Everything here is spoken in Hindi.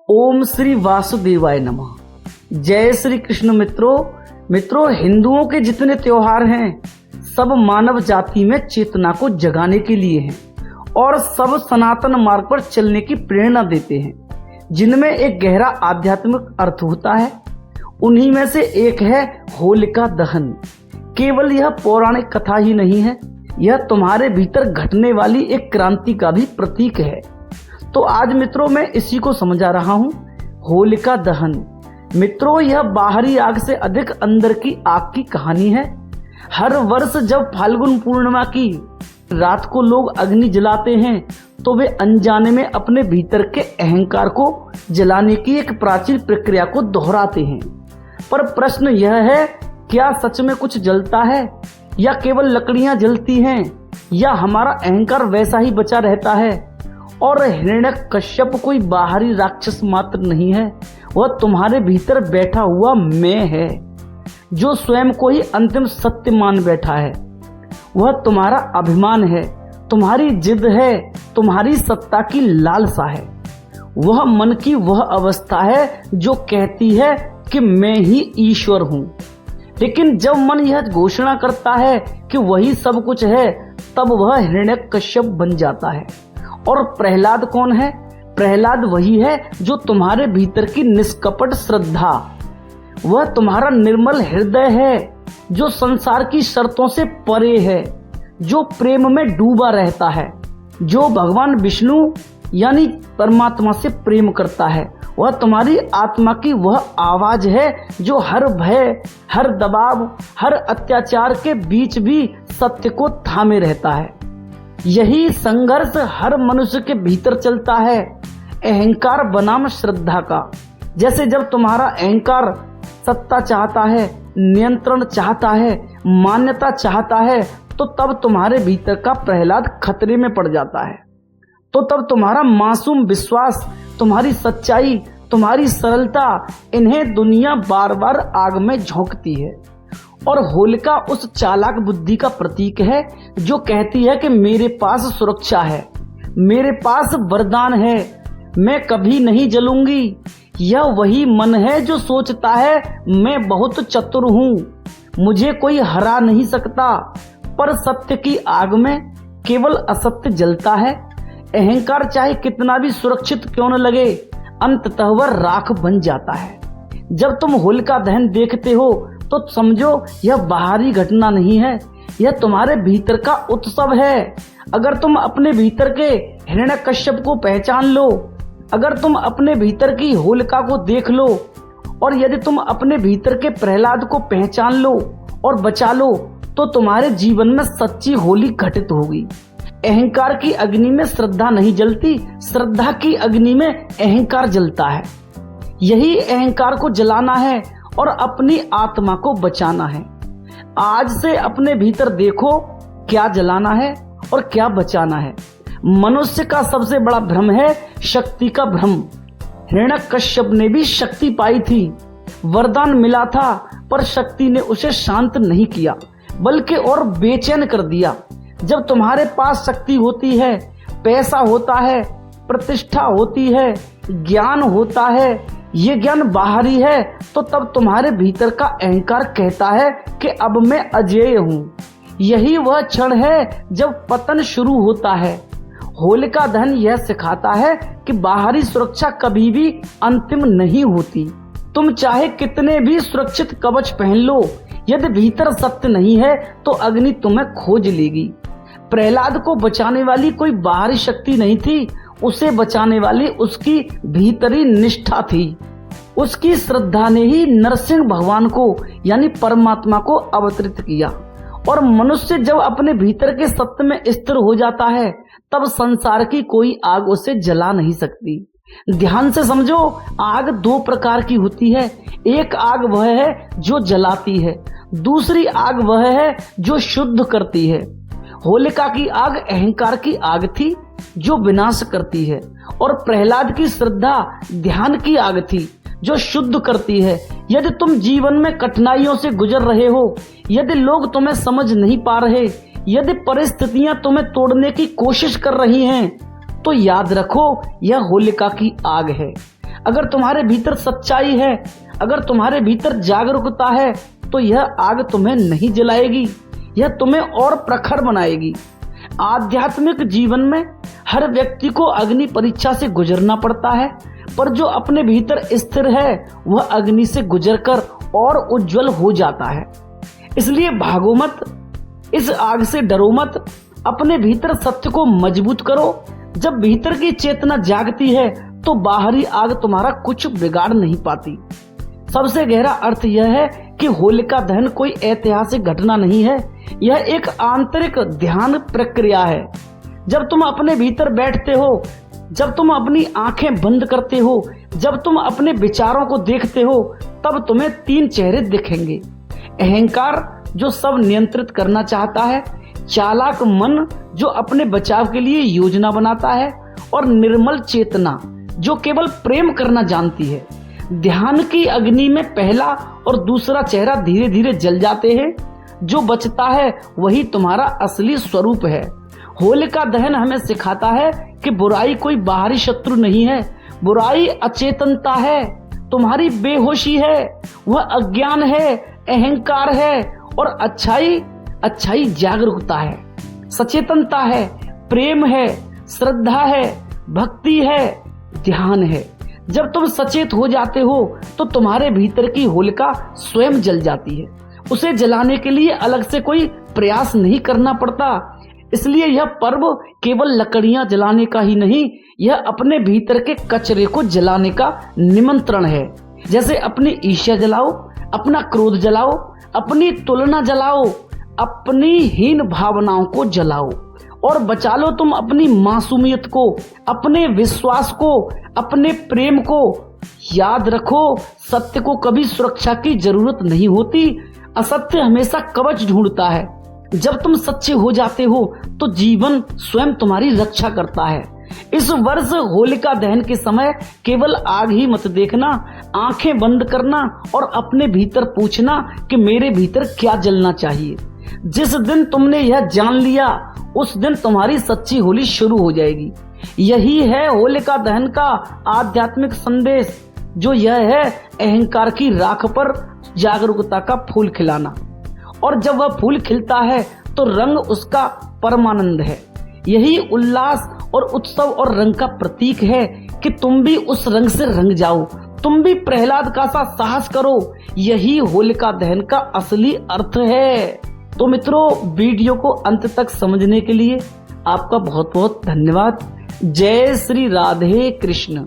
ओम श्री वासुदेवाय नमः। जय श्री कृष्ण। मित्रों हिंदुओं के जितने त्योहार हैं सब मानव जाति में चेतना को जगाने के लिए हैं और सब सनातन मार्ग पर चलने की प्रेरणा देते हैं, जिनमें एक गहरा आध्यात्मिक अर्थ होता है। उन्हीं में से एक है होलिका दहन। केवल यह पौराणिक कथा ही नहीं है, यह तुम्हारे भीतर घटने वाली एक क्रांति का भी प्रतीक है। तो आज मित्रों मैं इसी को समझा रहा हूँ, होलिका दहन। मित्रों यह बाहरी आग से अधिक अंदर की आग की कहानी है। हर वर्ष जब फाल्गुन पूर्णिमा की रात को लोग अग्नि जलाते हैं तो वे अनजाने में अपने भीतर के अहंकार को जलाने की एक प्राचीन प्रक्रिया को दोहराते हैं। पर प्रश्न यह है, क्या सच में कुछ जलता है या केवल लकड़ियां जलती हैं, या हमारा अहंकार वैसा ही बचा रहता है? और हिरण्यकश्यप कोई बाहरी राक्षस मात्र नहीं है, वह तुम्हारे भीतर बैठा हुआ मैं है, जो स्वयं को ही अंतिम सत्य मान बैठा है। वह तुम्हारा अभिमान है, तुम्हारी जिद है, तुम्हारी सत्ता की लालसा है। वह मन की वह अवस्था है जो कहती है कि मैं ही ईश्वर हूँ। लेकिन जब मन यह घोषणा करता है कि वही सब कुछ है, तब वह हिरण्यकश्यप बन जाता है। और प्रहलाद कौन है? प्रहलाद वही है जो तुम्हारे भीतर की निष्कपट श्रद्धा, वह तुम्हारा निर्मल हृदय है जो संसार की शर्तों से परे है, जो प्रेम में डूबा रहता है, जो भगवान विष्णु यानी परमात्मा से प्रेम करता है। वह तुम्हारी आत्मा की वह आवाज है जो हर भय, हर दबाव, हर अत्याचार के बीच भी सत्य को थामे रहता है। यही संघर्ष हर मनुष्य के भीतर चलता है, अहंकार बनाम श्रद्धा का। जैसे जब तुम्हारा अहंकार सत्ता चाहता है, नियंत्रण चाहता है, मान्यता चाहता है, तो तब तुम्हारे भीतर का प्रहलाद खतरे में पड़ जाता है। तो तब तुम्हारा मासूम विश्वास, तुम्हारी सच्चाई, तुम्हारी सरलता, इन्हें दुनिया बार बार आग में झोंकती है। और होलिका उस चालाक बुद्धि का प्रतीक है जो कहती है कि मेरे पास सुरक्षा है, मेरे पास वरदान है, मैं कभी नहीं जलूंगी। यह वही मन है जो सोचता है मैं बहुत चतुर हूँ, मुझे कोई हरा नहीं सकता। पर सत्य की आग में केवल असत्य जलता है। अहंकार चाहे कितना भी सुरक्षित क्यों न लगे, अंततः वह राख बन जाता है। जब तुम होलिका दहन देखते हो तो समझो यह बाहरी घटना नहीं है, यह तुम्हारे भीतर का उत्सव है। अगर तुम अपने भीतर के हिरण्यकश्यप को पहचान लो, अगर तुम अपने भीतर की होलिका को देख लो, और यदि तुम अपने भीतर के प्रहलाद को पहचान लो और बचा लो, तो तुम्हारे जीवन में सच्ची होली घटित होगी। अहंकार की अग्नि में श्रद्धा नहीं जलती, श्रद्धा की अग्नि में अहंकार जलता है। यही अहंकार को जलाना है और अपनी आत्मा को बचाना है। आज से अपने भीतर देखो क्या जलाना है और क्या बचाना है। मनुष्य का सबसे बड़ा भ्रम है शक्ति का भ्रम। हिरण्यकश्यप ने भी शक्ति पाई थी, वरदान मिला था, पर शक्ति ने उसे शांत नहीं किया बल्कि और बेचैन कर दिया। जब तुम्हारे पास शक्ति होती है, पैसा होता है, प्रतिष्ठा होती है, ज्ञान होता है, ये ज्ञान बाहरी है, तो तब तुम्हारे भीतर का अहंकार कहता है कि अब मैं अजेय हूँ। यही वह क्षण है जब पतन शुरू होता है। होलिका दहन यह सिखाता है कि बाहरी सुरक्षा कभी भी अंतिम नहीं होती। तुम चाहे कितने भी सुरक्षित कवच पहन लो, यदि भीतर सत्य नहीं है तो अग्नि तुम्हें खोज लेगी। प्रहलाद को बचाने वाली कोई बाहरी शक्ति नहीं थी, उसे बचाने वाली उसकी भीतरी निष्ठा थी। उसकी श्रद्धा ने ही नरसिंह भगवान को यानी परमात्मा को अवतरित किया। और मनुष्य जब अपने भीतर के सत्य में स्थिर हो जाता है, तब संसार की कोई आग उसे जला नहीं सकती। ध्यान से समझो, आग दो प्रकार की होती है। एक आग वह है जो जलाती है, दूसरी आग वह है जो शुद्ध करती है। होलिका की आग अहंकार की आग थी जो विनाश करती है, और प्रहलाद की श्रद्धा ध्यान की आग थी जो शुद्ध करती है। यदि तुम जीवन में कठिनाइयों से गुजर रहे हो, यदि लोग तुम्हें समझ नहीं पा रहे, यदि परिस्थितियां तुम्हें तोड़ने की कोशिश कर रही हैं, तो याद रखो यह होलिका की आग है। अगर तुम्हारे भीतर सच्चाई है, अगर तुम्हारे भीतर जागरूकता है, तो यह आग तुम्हें नहीं जलाएगी, यह तुम्हें और प्रखर बनाएगी। आध्यात्मिक जीवन में हर व्यक्ति को अग्नि परीक्षा से गुजरना पड़ता है, पर जो अपने भीतर स्थिर है वह अग्नि से गुजरकर और उज्जवल हो जाता है। इसलिए भागो मत, इस आग से डरो मत, अपने भीतर सत्य को मजबूत करो। जब भीतर की चेतना जागती है तो बाहरी आग तुम्हारा कुछ बिगाड़ नहीं पाती। सबसे गहरा अर्थ यह है कि होलिका दहन कोई ऐतिहासिक घटना नहीं है, यह एक आंतरिक ध्यान प्रक्रिया है। जब तुम अपने भीतर बैठते हो, जब तुम अपनी आंखें बंद करते हो, जब तुम अपने विचारों को देखते हो, तब तुम्हें 3 चेहरे दिखेंगे। अहंकार जो सब नियंत्रित करना चाहता है, चालाक मन जो अपने बचाव के लिए योजना बनाता है, और निर्मल चेतना जो केवल प्रेम करना जानती है। ध्यान की अग्नि में पहला और दूसरा चेहरा धीरे धीरे जल जाते हैं। जो बचता है वही तुम्हारा असली स्वरूप है। होलिका दहन हमें सिखाता है कि बुराई कोई बाहरी शत्रु नहीं है, बुराई अचेतनता है, तुम्हारी बेहोशी है, वह अज्ञान है, अहंकार है, और अच्छाई जागरूकता है, सचेतनता है, प्रेम है, श्रद्धा है, भक्ति है, ध्यान है। जब तुम सचेत हो जाते हो तो तुम्हारे भीतर की होलिका स्वयं जल जाती है। उसे जलाने के लिए अलग से कोई प्रयास नहीं करना पड़ता। इसलिए यह पर्व केवल लकड़ियां जलाने का ही नहीं, यह अपने भीतर के कचरे को जलाने का निमंत्रण है। जैसे अपनी ईर्ष्या जलाओ, अपना क्रोध जलाओ, अपनी तुलना जलाओ, अपनी हीन भावनाओं को जलाओ, और बचा लो तुम अपनी मासूमियत को, अपने विश्वास को, अपने प्रेम को। याद रखो, सत्य को कभी सुरक्षा की जरूरत नहीं होती, असत्य हमेशा कवच ढूंढता है। जब तुम सच्चे हो जाते हो तो जीवन स्वयं तुम्हारी रक्षा करता है। इस वर्ष होलिका दहन के समय केवल आग ही मत देखना, आंखें बंद करना और अपने भीतर पूछना कि मेरे भीतर क्या जलना चाहिए। जिस दिन तुमने यह जान लिया उस दिन तुम्हारी सच्ची होली शुरू हो जाएगी। यही है होलिका दहन का आध्यात्मिक संदेश, जो यह है अहंकार की राख पर जागरूकता का फूल खिलाना। और जब वह फूल खिलता है तो रंग उसका परमानंद है। यही उल्लास और उत्सव और रंग का प्रतीक है कि तुम भी उस रंग से रंग जाओ, तुम भी प्रहलाद का सा साहस करो। यही होलिका दहन का असली अर्थ है। तो मित्रों, वीडियो को अंत तक समझने के लिए आपका बहुत बहुत धन्यवाद। जय श्री राधे कृष्ण।